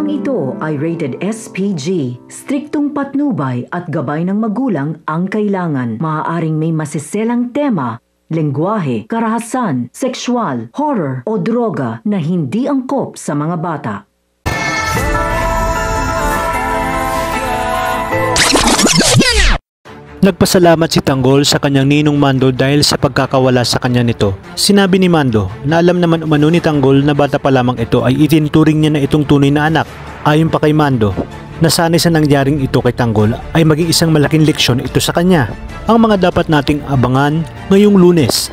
Programang ito ay rated SPG. Striktong patnubay at gabay ng magulang ang kailangan. Maaaring may masiselang tema, lengguwahe, karahasan, sexual, horror o droga na hindi angkop sa mga bata. Nagpasalamat si Tanggol sa kanyang ninong Mando dahil sa pagkakawala sa kanya nito. Sinabi ni Mando na alam naman umano ni Tanggol na bata pa lamang ito ay itinuturing niya na itong tunay na anak. Ayon pa kay Mando, nasanay sa nangyaring ito kay Tanggol ay maging isang malaking leksyon ito sa kanya. Ang mga dapat nating abangan ngayong Lunes.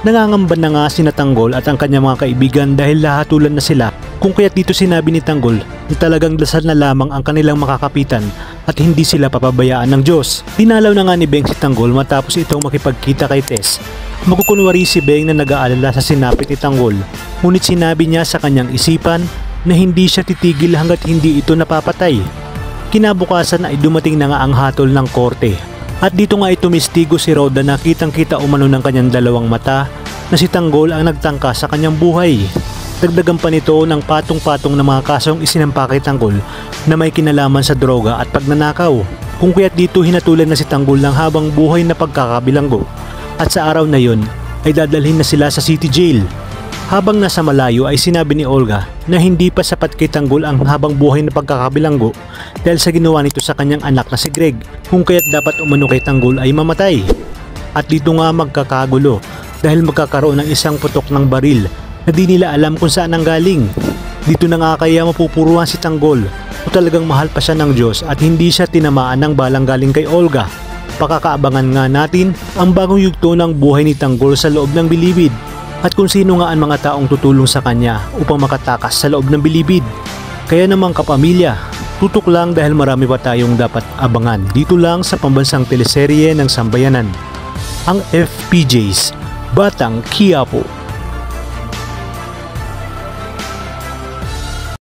Nangangamba na nga sina Tanggol at ang kanyang mga kaibigan dahil lahatulan na sila, kung kaya't dito sinabi ni Tanggol na talagang dasal na lamang ang kanilang makakapitan at hindi sila papabayaan ng Diyos. Dinalaw na nga ni Beng si Tanggol matapos itong makipagkita kay Tess. Magkukunwari si Beng na nag-aalala sa sinapit ni Tanggol, ngunit sinabi niya sa kanyang isipan na hindi siya titigil hanggat hindi ito napapatay. Kinabukasan ay dumating na nga ang hatol ng korte. At dito nga ito mistigo si Rhoda na kitang-kita umano ng kanyang dalawang mata na si Tanggol ang nagtangka sa kanyang buhay. Dagdagan pa nito ng patong-patong na mga kasong isinampa kay Tanggol na may kinalaman sa droga at pagnanakaw. Kung kaya't dito hinatulan na si Tanggol ng habang buhay na pagkakabilanggo. At sa araw na yon ay dadalhin na sila sa city jail. Habang nasa malayo ay sinabi ni Olga na hindi pa sapat kay Tanggol ang habang buhay na pagkakabilanggo dahil sa ginawa nito sa kanyang anak na si Greg, kung kaya't dapat umano kay Tanggol ay mamatay. At dito nga magkakagulo dahil magkakaroon ng isang putok ng baril na di nila alam kung saan ang galing. Dito na nga kaya mapupuruan si Tanggol o talagang mahal pa siya ng Diyos at hindi siya tinamaan ng balang galing kay Olga. Pakakaabangan nga natin ang bagong yugto ng buhay ni Tanggol sa loob ng bilibid at kung sino nga ang mga taong tutulong sa kanya upang makatakas sa loob ng bilibid. Kaya naman kapamilya, tutok lang dahil marami pa tayong dapat abangan dito lang sa pambansang teleserye ng Sambayanan, ang FPJs, Batang Quiapo.